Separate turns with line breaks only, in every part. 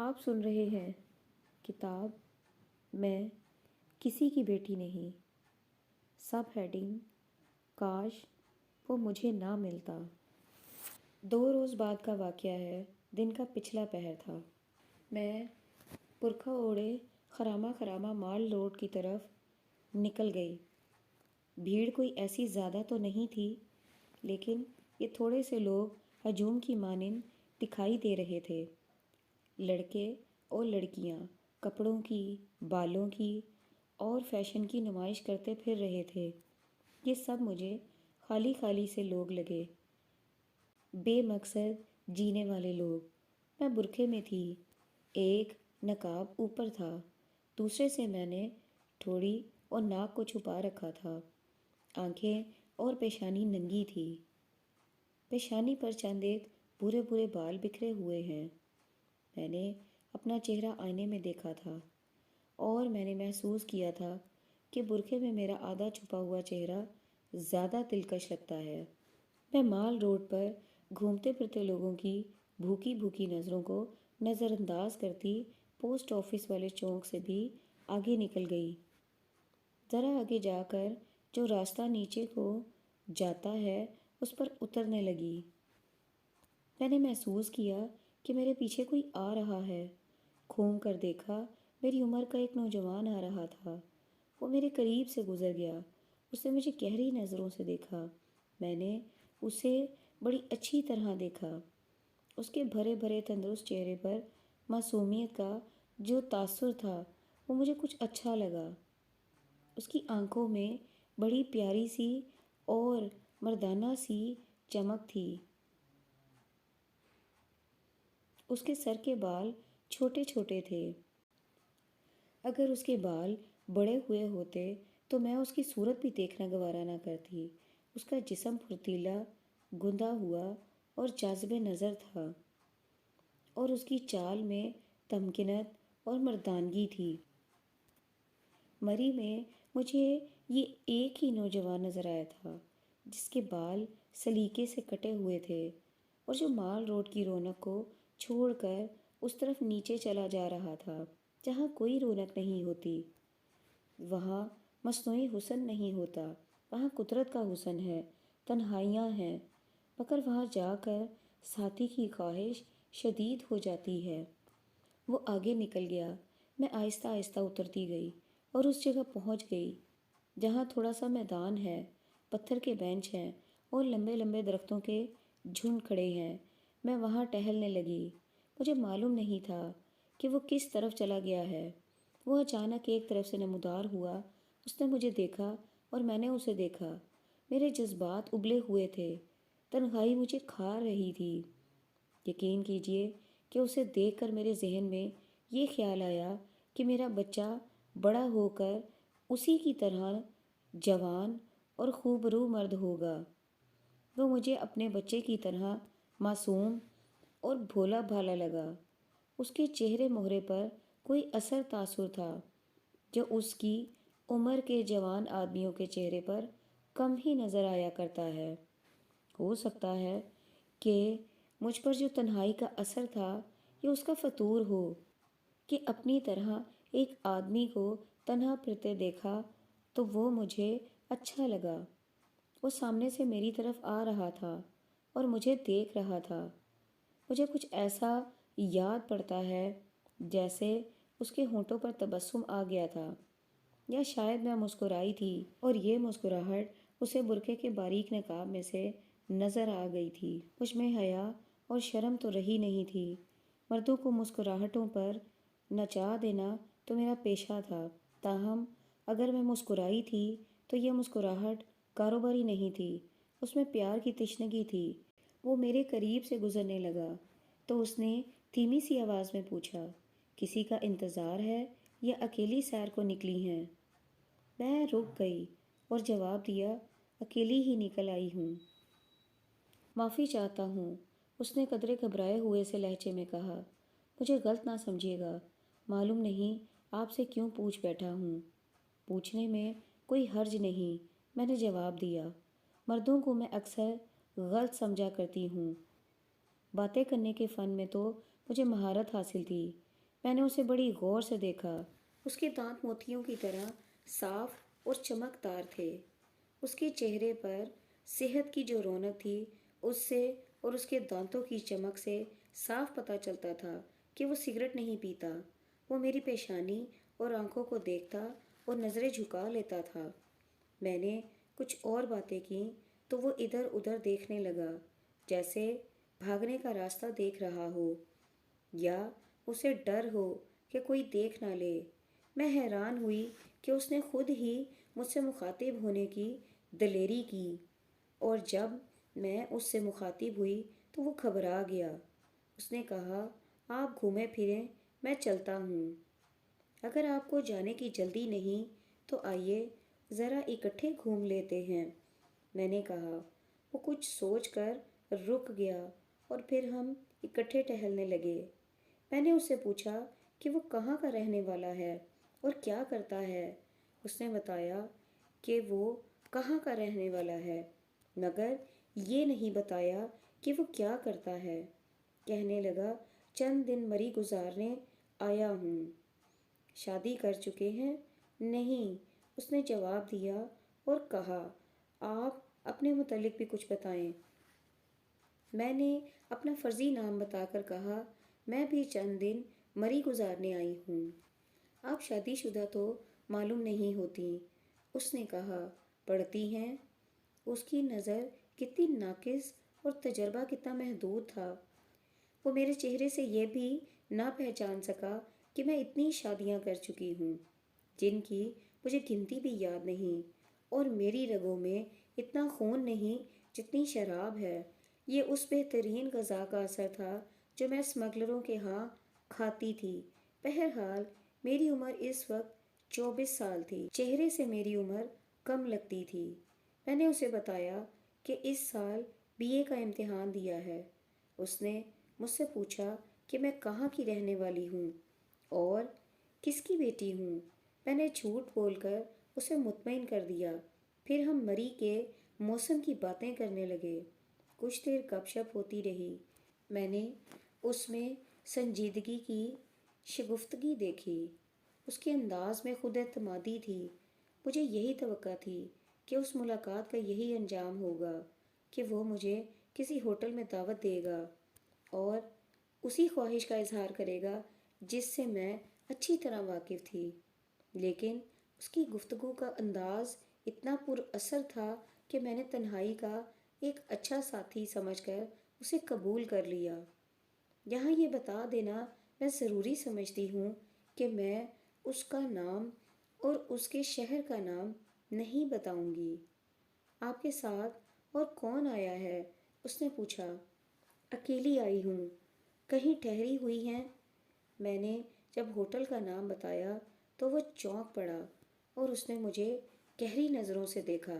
آپ سن رہے ہیں کتاب میں کسی کی بیٹی نہیں، سب ہیڈنگ کاش وہ مجھے نہ ملتا۔ 2 روز بعد کا واقعہ ہے۔ دن کا پچھلا پہر تھا۔ میں برقع اوڑھے خرامہ خرامہ مال روڈ کی طرف نکل گئی۔ بھیڑ کوئی ایسی زیادہ تو نہیں تھی، لیکن یہ تھوڑے سے لوگ ہجوم کی مانند دکھائی دے رہے تھے۔ لڑکے اور لڑکیاں کپڑوں کی، بالوں کی اور فیشن کی نمائش کرتے پھر رہے تھے۔ یہ سب مجھے خالی خالی سے لوگ لگے، بے مقصد جینے والے لوگ۔ میں برقعے میں تھی، ایک نقاب اوپر تھا، دوسرے سے میں نے ٹھوڑی اور ناک کو چھپا رکھا تھا۔ آنکھیں اور پیشانی ننگی تھی، پیشانی پر چند ایک برے برے بال بکھرے ہوئے ہیں۔ میں نے اپنا چہرہ آئینے میں دیکھا تھا اور میں نے محسوس کیا تھا کہ برقعے میں میرا آدھا چھپا ہوا چہرہ زیادہ دلکش لگتا ہے۔ میں مال روڈ پر گھومتے پھرتے لوگوں کی بھوکی بھوکی نظروں کو نظر انداز کرتی پوسٹ آفس والے چوک سے بھی آگے نکل گئی۔ ذرا آگے جا کر جو راستہ نیچے کو جاتا ہے اس پر اترنے لگی۔ میں نے محسوس کیا کہ میرے پیچھے کوئی آ رہا ہے۔ گھوم کر دیکھا، میری عمر کا ایک نوجوان آ رہا تھا۔ وہ میرے قریب سے گزر گیا۔ اس نے مجھے گہری نظروں سے دیکھا۔ میں نے اسے بڑی اچھی طرح دیکھا۔ اس کے بھرے بھرے تندرست چہرے پر معصومیت کا جو تاثر تھا وہ مجھے کچھ اچھا لگا۔ اس کی آنکھوں میں بڑی پیاری سی اور مردانہ سی چمک تھی۔ اس کے سر کے بال چھوٹے چھوٹے تھے۔ اگر اس کے بال بڑے ہوئے ہوتے تو میں اس کی صورت بھی دیکھنا گوارا نہ کرتی۔ اس کا جسم پھرتیلا، گندا ہوا اور جاذب نظر تھا، اور اس کی چال میں تمکنت اور مردانگی تھی۔ مری میں مجھے یہ ایک ہی نوجوان نظر آیا تھا جس کے بال سلیقے سے کٹے ہوئے تھے اور جو مال روڈ کی رونق کو چھوڑ کر اس طرف نیچے چلا جا رہا تھا جہاں کوئی رونق نہیں ہوتی۔ وہاں مصنوعی حسن نہیں ہوتا، وہاں قدرت کا حسن ہے، تنہائیاں ہیں، مگر وہاں جا کر ساتھی کی خواہش شدید ہو جاتی ہے۔ وہ آگے نکل گیا۔ میں آہستہ آہستہ اترتی گئی اور اس جگہ پہنچ گئی جہاں تھوڑا سا میدان ہے، پتھر کے بینچ ہیں اور لمبے لمبے درختوں کے جھنڈ کھڑے ہیں۔ میں وہاں ٹہلنے لگی۔ مجھے معلوم نہیں تھا کہ وہ کس طرف چلا گیا ہے۔ وہ اچانک ایک طرف سے نمودار ہوا۔ اس نے مجھے دیکھا اور میں نے اسے دیکھا۔ میرے جذبات ابلے ہوئے تھے، تنہائی مجھے کھا رہی تھی۔ یقین کیجیے کہ اسے دیکھ کر میرے ذہن میں یہ خیال آیا کہ میرا بچہ بڑا ہو کر اسی کی طرح جوان اور خوبرو مرد ہوگا۔ وہ مجھے اپنے بچے کی طرح معصوم اور بھولا بھالا لگا۔ اس کے چہرے مہرے پر کوئی اثر تاثر تھا جو اس کی عمر کے جوان آدمیوں کے چہرے پر کم ہی نظر آیا کرتا ہے۔ ہو سکتا ہے کہ مجھ پر جو تنہائی کا اثر تھا یہ اس کا فطور ہو کہ اپنی طرح ایک آدمی کو تنہا پھرتے دیکھا تو وہ مجھے اچھا لگا۔ وہ سامنے سے میری طرف آ رہا تھا اور مجھے دیکھ رہا تھا۔ مجھے کچھ ایسا یاد پڑتا ہے جیسے اس کے ہونٹوں پر تبسم آ گیا تھا، یا شاید میں مسکرائی تھی اور یہ مسکراہٹ اسے برقعے کے باریک نقاب میں سے نظر آ گئی تھی۔ مجھ میں حیا اور شرم تو رہی نہیں تھی۔ مردوں کو مسکراہٹوں پر نچا دینا تو میرا پیشہ تھا، تاہم اگر میں مسکرائی تھی تو یہ مسکراہٹ کاروباری نہیں تھی، اس میں پیار کی تشنگی تھی۔ وہ میرے قریب سے گزرنے لگا تو اس نے دھیمی سی آواز میں پوچھا، کسی کا انتظار ہے یا اکیلی سیر کو نکلی ہیں؟ میں رک گئی اور جواب دیا، اکیلی ہی نکل آئی ہوں۔ معافی چاہتا ہوں، اس نے قدرے گھبرائے ہوئے سے لہجے میں کہا۔ مجھے غلط نہ سمجھیے گا، معلوم نہیں آپ سے کیوں پوچھ بیٹھا ہوں۔ پوچھنے میں کوئی حرج نہیں، میں نے جواب دیا۔ مردوں کو میں اکثر غلط سمجھا کرتی ہوں۔ باتیں کرنے کے فن میں تو مجھے مہارت حاصل تھی، میں نے اسے بڑی غور سے دیکھا۔ اس کے دانت موتیوں کی طرح صاف اور چمکدار تھے۔ اس کے چہرے پر صحت کی جو رونق تھی، اس سے اور اس کے دانتوں کی چمک سے صاف پتہ چلتا تھا کہ وہ سگریٹ نہیں پیتا۔ وہ میری پیشانی اور آنکھوں کو دیکھتا اور نظریں جھکا لیتا تھا۔ میں نے کچھ اور باتیں کیں تو وہ ادھر ادھر دیکھنے لگا، جیسے بھاگنے کا راستہ دیکھ رہا ہو یا اسے ڈر ہو کہ کوئی دیکھ نہ لے۔ میں حیران ہوئی کہ اس نے خود ہی مجھ سے مخاطب ہونے کی دلیری کی، اور جب میں اس سے مخاطب ہوئی تو وہ گھبرا گیا۔ اس نے کہا، آپ گھومے پھریں، میں چلتا ہوں۔ اگر آپ کو جانے کی جلدی نہیں تو آئیے ذرا اکٹھے گھوم لیتے ہیں، میں نے کہا۔ وہ کچھ سوچ کر رک گیا اور پھر ہم اکٹھے ٹہلنے لگے۔ میں نے اس سے پوچھا کہ وہ کہاں کا رہنے والا ہے اور کیا کرتا ہے۔ اس نے بتایا کہ وہ کہاں کا رہنے والا ہے، مگر یہ نہیں بتایا کہ وہ کیا کرتا ہے۔ کہنے لگا، چند دن مری گزارنے آیا ہوں۔ شادی کر چکے ہیں؟ نہیں، اس نے جواب دیا اور کہا، آپ اپنے متعلق بھی کچھ بتائیں۔ میں نے اپنا فرضی نام بتا کر کہا، میں بھی چند دن مری گزارنے آئی ہوں۔ آپ شادی شدہ تو معلوم نہیں ہوتی۔ اس نے کہا، پڑھتی ہیں؟ اس کی نظر کتنی ناقص اور تجربہ کتنا محدود تھا۔ وہ میرے چہرے سے یہ بھی نہ پہچان سکا کہ میں اتنی شادیاں کر چکی ہوں جن کی مجھے گنتی بھی یاد نہیں، اور میری رگوں میں اتنا خون نہیں جتنی شراب ہے۔ یہ اس بہترین غذا کا اثر تھا جو میں اسمگلروں کے ہاں کھاتی تھی۔ بہرحال میری عمر اس وقت 24 سال تھی۔ چہرے سے میری عمر کم لگتی تھی۔ میں نے اسے بتایا کہ اس سال BA کا امتحان دیا ہے۔ اس نے مجھ سے پوچھا کہ میں کہاں کی رہنے والی ہوں اور کس کی بیٹی ہوں۔ میں نے جھوٹ بول کر اسے مطمئن کر دیا۔ پھر ہم مری کے موسم کی باتیں کرنے لگے۔ کچھ دیر گپ شپ ہوتی رہی۔ میں نے اس میں سنجیدگی کی شگفتگی دیکھی۔ اس کے انداز میں خود اعتمادی تھی۔ مجھے یہی توقع تھی کہ اس ملاقات کا یہی انجام ہوگا کہ وہ مجھے کسی ہوٹل میں دعوت دے گا اور اسی خواہش کا اظہار کرے گا جس سے میں اچھی طرح واقف تھی۔ لیکن اس کی گفتگو کا انداز اتنا پر اثر تھا کہ میں نے تنہائی کا ایک اچھا ساتھی سمجھ کر اسے قبول کر لیا۔ یہاں یہ بتا دینا میں ضروری سمجھتی ہوں کہ میں اس کا نام اور اس کے شہر کا نام نہیں بتاؤں گی۔ آپ کے ساتھ اور کون آیا ہے؟ اس نے پوچھا۔ اکیلی آئی ہوں۔ کہیں ٹھہری ہوئی ہیں؟ میں نے جب ہوٹل کا نام بتایا تو وہ چونک پڑا اور اس نے مجھے گہری نظروں سے دیکھا۔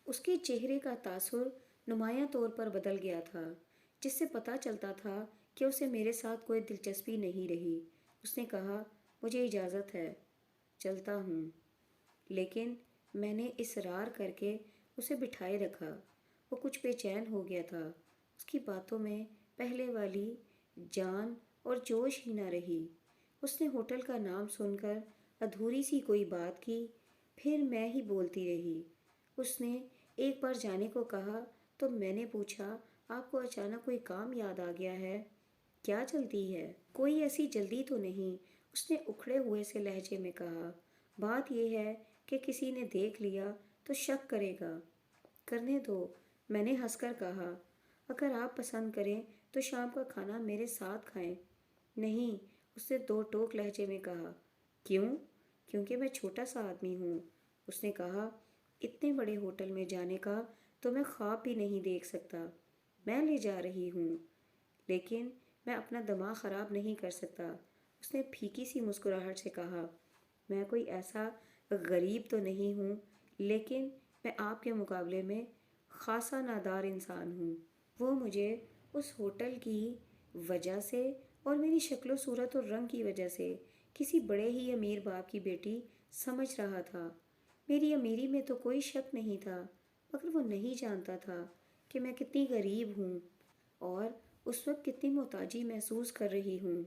اس کے چہرے کا تاثر نمایاں طور پر بدل گیا تھا، جس سے پتہ چلتا تھا کہ اسے میرے ساتھ کوئی دلچسپی نہیں رہی۔ اس نے کہا، مجھے اجازت ہے، چلتا ہوں۔ لیکن میں نے اصرار کر کے اسے بٹھائے رکھا۔ وہ کچھ بے چین ہو گیا تھا۔ اس کی باتوں میں پہلے والی جان اور جوش ہی نہ رہی۔ اس نے ہوٹل کا نام سن کر ادھوری سی کوئی بات کی، پھر میں ہی بولتی رہی۔ اس نے ایک بار جانے کو کہا تو میں نے پوچھا، آپ کو اچانک کوئی کام یاد آ گیا ہے؟ کیا جلدی ہے؟ کوئی ایسی جلدی تو نہیں، اس نے اکھڑے ہوئے سے لہجے میں کہا۔ بات یہ ہے کہ کسی نے دیکھ لیا تو شک کرے گا۔ کرنے دو، میں نے ہنس کر کہا۔ اگر آپ پسند کریں تو شام کا کھانا میرے ساتھ کھائیں۔ نہیں، اس نے دو ٹوک لہجے میں کہا۔ کیوں؟ کیونکہ میں چھوٹا سا آدمی ہوں۔ اس نے کہا، اتنے بڑے ہوٹل میں جانے کا تو میں خواب بھی نہیں دیکھ سکتا۔ میں لے جا رہی ہوں، لیکن میں اپنا دماغ خراب نہیں کر سکتا۔ اس نے پھیکی سی مسکراہٹ سے کہا، میں کوئی ایسا غریب تو نہیں ہوں، لیکن میں آپ کے مقابلے میں خاصا نادار انسان ہوں۔ وہ مجھے اس ہوٹل کی وجہ سے اور میری شکل و صورت اور رنگ کی وجہ سے کسی بڑے ہی امیر باپ کی بیٹی سمجھ رہا تھا۔ میری امیری میں تو کوئی شک نہیں تھا، مگر وہ نہیں جانتا تھا کہ میں کتنی غریب ہوں اور اس وقت کتنی محتاجی محسوس کر رہی ہوں۔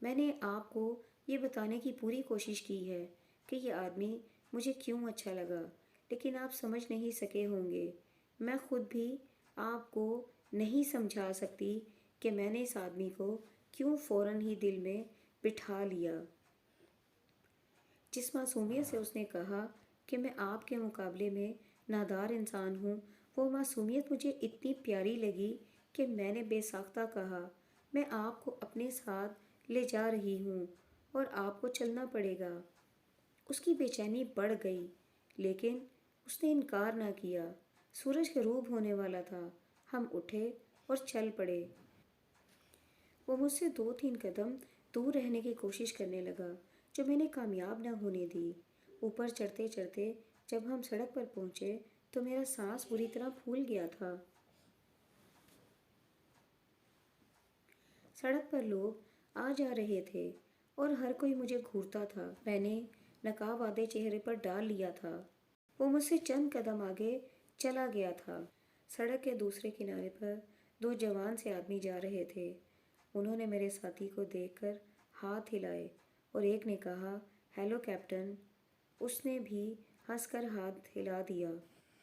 میں نے آپ کو یہ بتانے کی پوری کوشش کی ہے کہ یہ آدمی مجھے کیوں اچھا لگا، لیکن آپ سمجھ نہیں سکے ہوں گے۔ میں خود بھی آپ کو نہیں سمجھا سکتی کہ میں نے اس آدمی کو کیوں فوراً ہی دل میں بٹھا لیا۔ جس معصومیت سے اس نے کہا کہ میں آپ کے مقابلے میں نادار انسان ہوں، وہ معصومیت مجھے اتنی پیاری لگی کہ میں نے بے ساختہ کہا، میں آپ کو اپنے ساتھ لے جا رہی ہوں اور آپ کو چلنا پڑے گا۔ اس کی بے چینی بڑھ گئی، لیکن اس نے انکار نہ کیا۔ سورج غروب ہونے والا تھا، ہم اٹھے اور چل پڑے۔ وہ مجھ سے 2-3 قدم دور رہنے کی کوشش کرنے لگا، جو میں نے کامیاب نہ ہونے دی۔ اوپر چڑھتے چڑھتے جب ہم سڑک پر پہنچے تو میرا سانس بری طرح پھول گیا تھا۔ سڑک پر لوگ آ جا رہے تھے اور ہر کوئی مجھے گھورتا تھا۔ میں نے نقاب آدھے چہرے پر ڈال لیا تھا۔ وہ مجھ سے چند قدم آگے چلا گیا تھا۔ سڑک کے دوسرے کنارے پر 2 جوان سے آدمی جا رہے تھے۔ انہوں نے میرے ساتھی کو دیکھ کر ہاتھ ہلائے اور ایک نے کہا، ہیلو کیپٹن۔ اس نے بھی ہنس کر ہاتھ ہلا دیا۔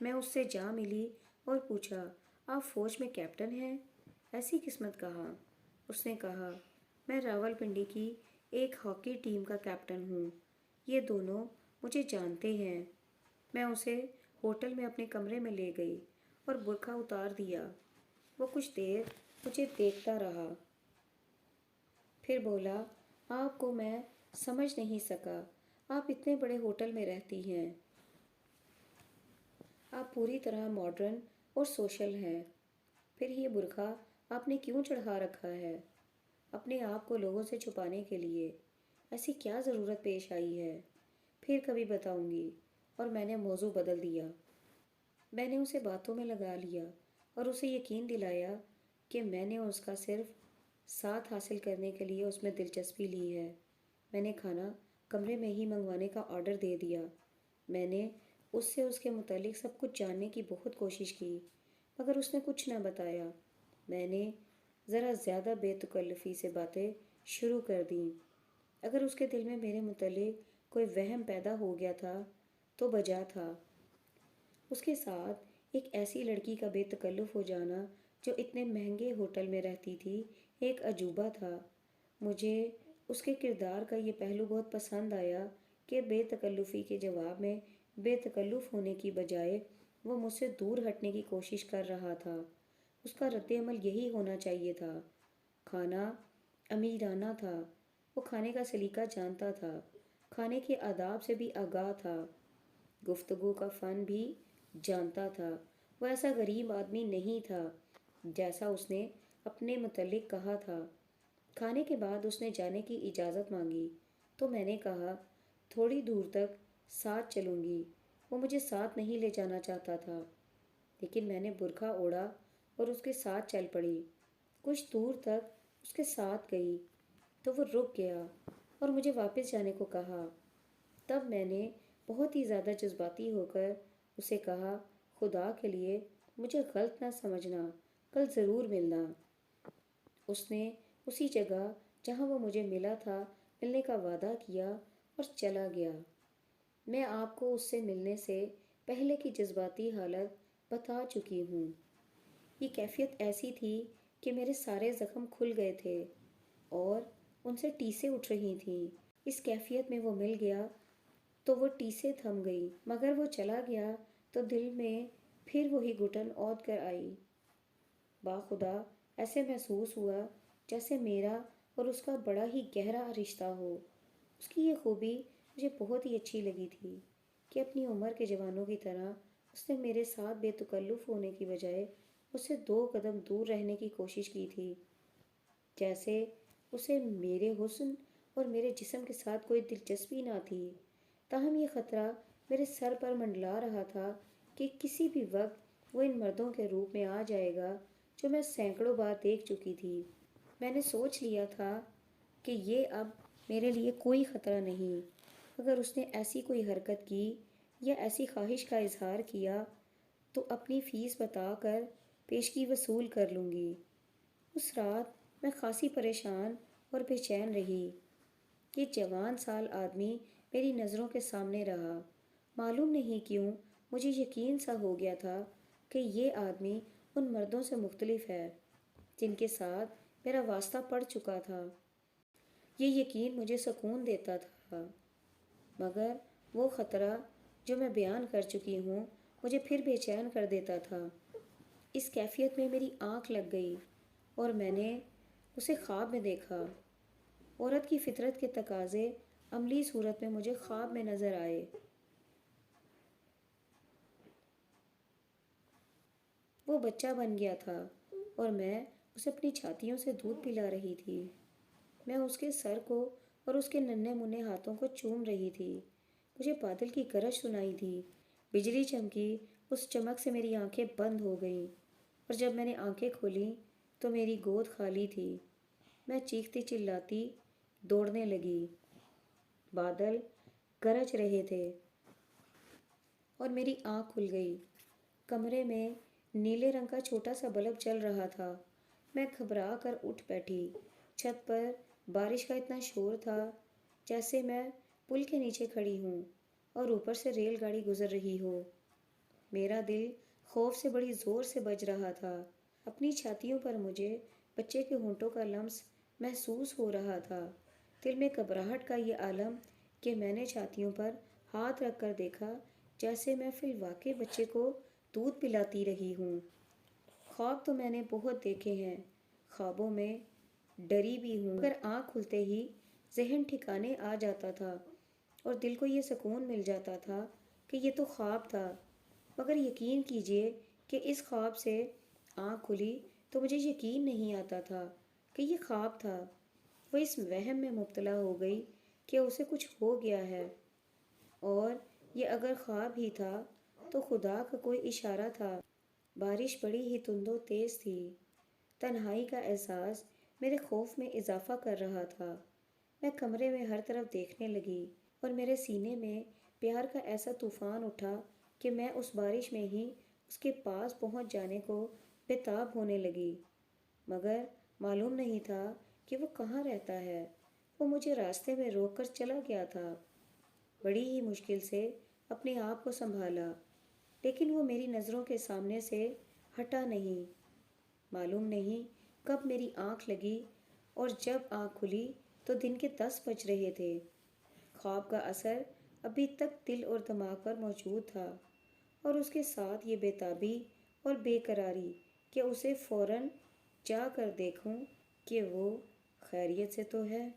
میں اس سے جا ملی اور پوچھا، آپ فوج میں کیپٹن ہیں؟ ایسی قسمت کہاں؟ اس نے کہا، میں راولپنڈی کی ایک ہاکی ٹیم کا کیپٹن ہوں۔ یہ دونوں مجھے جانتے ہیں۔ میں اسے ہوٹل میں اپنے کمرے میں لے گئی اور برقع اتار دیا۔ وہ کچھ دیر مجھے دیکھتا رہا، پھر بولا، آپ کو میں سمجھ نہیں سکا۔ آپ اتنے بڑے ہوٹل میں رہتی ہیں، آپ پوری طرح ماڈرن اور سوشل ہیں، پھر یہ برقع آپ نے کیوں چڑھا رکھا ہے؟ اپنے آپ کو لوگوں سے چھپانے کے لیے۔ ایسی کیا ضرورت پیش آئی ہے؟ پھر کبھی بتاؤں گی۔ اور میں نے موضوع بدل دیا۔ میں نے اسے باتوں میں لگا لیا اور اسے یقین دلایا کہ میں نے اس کا صرف ساتھ حاصل کرنے کے لیے اس میں دلچسپی لی ہے۔ میں نے کھانا کمرے میں ہی منگوانے کا آرڈر دے دیا۔ میں نے اس سے اس کے متعلق سب کچھ جاننے کی بہت کوشش کی، مگر اس نے کچھ نہ بتایا۔ میں نے ذرا زیادہ بے تکلفی سے باتیں شروع کر دیں۔ اگر اس کے دل میں میرے متعلق کوئی وہم پیدا ہو گیا تھا تو بجا تھا۔ اس کے ساتھ ایک ایسی لڑکی کا بے تکلف ہو جانا جو اتنے مہنگے ہوٹل میں رہتی تھی، ایک عجوبہ تھا۔ مجھے اس کے کردار کا یہ پہلو بہت پسند آیا کہ بے تکلفی کے جواب میں بے تکلف ہونے کی بجائے وہ مجھ سے دور ہٹنے کی کوشش کر رہا تھا۔ اس کا رد عمل یہی ہونا چاہیے تھا۔ کھانا امیرانہ تھا، وہ کھانے کا سلیقہ جانتا تھا، کھانے کے آداب سے بھی آگاہ تھا، گفتگو کا فن بھی جانتا تھا۔ وہ ایسا غریب آدمی نہیں تھا جیسا اس نے اپنے متعلق کہا تھا۔ کھانے کے بعد اس نے جانے کی اجازت مانگی تو میں نے کہا، تھوڑی دور تک ساتھ چلوں گی۔ وہ مجھے ساتھ نہیں لے جانا چاہتا تھا، لیکن میں نے برقع اوڑھا اور اس کے ساتھ چل پڑی۔ کچھ دور تک اس کے ساتھ گئی تو وہ رک گیا اور مجھے واپس جانے کو کہا۔ تب میں نے بہت ہی زیادہ جذباتی ہو کر اسے کہا، خدا کے لیے مجھے غلط نہ سمجھنا، کل ضرور ملنا۔ اس نے اسی جگہ جہاں وہ مجھے ملا تھا ملنے کا وعدہ کیا اور چلا گیا۔ میں آپ کو اس سے ملنے سے پہلے کی جذباتی حالت بتا چکی ہوں۔ یہ کیفیت ایسی تھی کہ میرے سارے زخم کھل گئے تھے اور ان سے ٹیسیں اٹھ رہی تھیں۔ اس کیفیت میں وہ مل گیا تو وہ ٹیسیں تھم گئی، مگر وہ چلا گیا تو دل میں پھر وہی گھٹن عود کر آئی۔ باخدا ایسے محسوس ہوا جیسے میرا اور اس کا بڑا ہی گہرا رشتہ ہو۔ اس کی یہ خوبی مجھے بہت ہی اچھی لگی تھی کہ اپنی عمر کے جوانوں کی طرح اس نے میرے ساتھ بے تکلف ہونے کی بجائے مجھ سے 2 قدم دور رہنے کی کوشش کی تھی، جیسے اسے میرے حسن اور میرے جسم کے ساتھ کوئی دلچسپی نہ تھی۔ تاہم یہ خطرہ میرے سر پر منڈلا رہا تھا کہ کسی بھی وقت وہ ان مردوں کے روپ میں آ جائے گا جو میں سینکڑوں بار دیکھ چکی تھی۔ میں نے سوچ لیا تھا کہ یہ اب میرے لیے کوئی خطرہ نہیں۔ اگر اس نے ایسی کوئی حرکت کی یا ایسی خواہش کا اظہار کیا تو اپنی فیس بتا کر پیشگی وصول کر لوں گی۔ اس رات میں خاصی پریشان اور بے چین رہی۔ یہ جوان سال آدمی میری نظروں کے سامنے رہا۔ معلوم نہیں کیوں مجھے یقین سا ہو گیا تھا کہ یہ آدمی ان مردوں سے مختلف ہے جن کے ساتھ میرا واسطہ پڑ چکا تھا۔ یہ یقین مجھے سکون دیتا تھا، مگر وہ خطرہ جو میں بیان کر چکی ہوں مجھے پھر بے چین کر دیتا تھا۔ اس کیفیت میں میری آنکھ لگ گئی اور میں نے اسے خواب میں دیکھا۔ عورت کی فطرت کے تقاضے عملی صورت میں مجھے خواب میں نظر آئے۔ وہ بچہ بن گیا تھا اور میں اسے اپنی چھاتیوں سے دودھ پلا رہی تھی۔ میں اس کے سر کو اور اس کے ننھے منھے ہاتھوں کو چوم رہی تھی۔ مجھے بادل کی گرج سنائی دی، بجلی چمکی، اس چمک سے میری آنکھیں بند ہو گئیں، اور جب میں نے آنکھیں کھولیں تو میری گود خالی تھی۔ میں چیختی چلاتی دوڑنے لگی۔ بادل گرج رہے تھے اور میری آنکھ کھل گئی۔ کمرے میں نیلے رنگ کا چھوٹا سا بلب جل رہا تھا۔ میں گھبرا کر اٹھ بیٹھی۔ چھت پر بارش کا اتنا شور تھا جیسے میں پل کے نیچے کھڑی ہوں اور اوپر سے ریل گاڑی گزر رہی ہو۔ میرا دل خوف سے بڑی زور سے بج رہا تھا۔ اپنی چھاتیوں پر مجھے بچے کے ہونٹوں کا لمس محسوس ہو رہا تھا۔ دل میں گھبراہٹ کا یہ عالم کہ میں نے چھاتیوں پر ہاتھ رکھ کر دیکھا جیسے میں فی الواقع بچے کو دودھ پلاتی رہی ہوں۔ خواب تو میں نے بہت دیکھے ہیں، خوابوں میں ڈری بھی ہوں، مگر آنکھ کھلتے ہی ذہن ٹھکانے آ جاتا تھا اور دل کو یہ سکون مل جاتا تھا کہ یہ تو خواب تھا۔ مگر یقین کیجئے کہ اس خواب سے آنکھ کھلی تو مجھے یقین نہیں آتا تھا کہ یہ خواب تھا۔ وہ اس وہم میں مبتلا ہو گئی کہ اسے کچھ ہو گیا ہے، اور یہ اگر خواب ہی تھا تو خدا کا کوئی اشارہ تھا۔ بارش بڑی ہی تند و تیز تھی۔ تنہائی کا احساس میرے خوف میں اضافہ کر رہا تھا۔ میں کمرے میں ہر طرف دیکھنے لگی اور میرے سینے میں پیار کا ایسا طوفان اٹھا کہ میں اس بارش میں ہی اس کے پاس پہنچ جانے کو بے تاب ہونے لگی۔ مگر معلوم نہیں تھا کہ وہ کہاں رہتا ہے۔ وہ مجھے راستے میں روک کر چلا گیا تھا۔ بڑی ہی مشکل سے اپنے آپ کو سنبھالا، لیکن وہ میری نظروں کے سامنے سے ہٹا نہیں۔ معلوم نہیں کب میری آنکھ لگی اور جب آنکھ کھلی تو دن کے 10 بج رہے تھے۔ خواب کا اثر ابھی تک دل اور دماغ پر موجود تھا، اور اس کے ساتھ یہ بے تابی اور بے قراری کہ اسے فوراً جا کر دیکھوں کہ وہ خیریت سے تو ہے۔